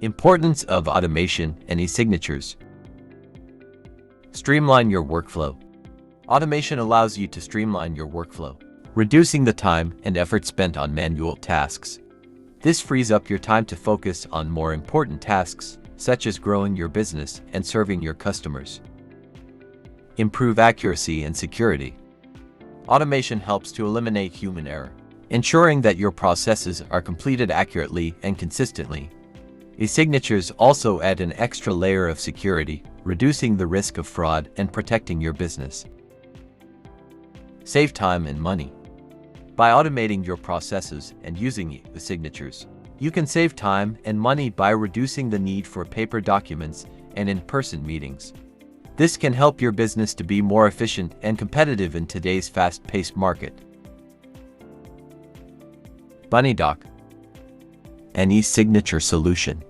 Importance of automation and e-signatures. Streamline your workflow. Automation allows you to streamline your workflow, reducing the time and effort spent on manual tasks. This frees up your time to focus on more important tasks, such as growing your business and serving your customers. Improve accuracy and security. Automation helps to eliminate human error, ensuring that your processes are completed accurately and consistently. E-signatures also add an extra layer of security, reducing the risk of fraud and protecting your business. Save time and money. By automating your processes and using e-signatures, you can save time and money by reducing the need for paper documents and in-person meetings. This can help your business to be more efficient and competitive in today's fast-paced market. BunnyDoc, an e-signature solution.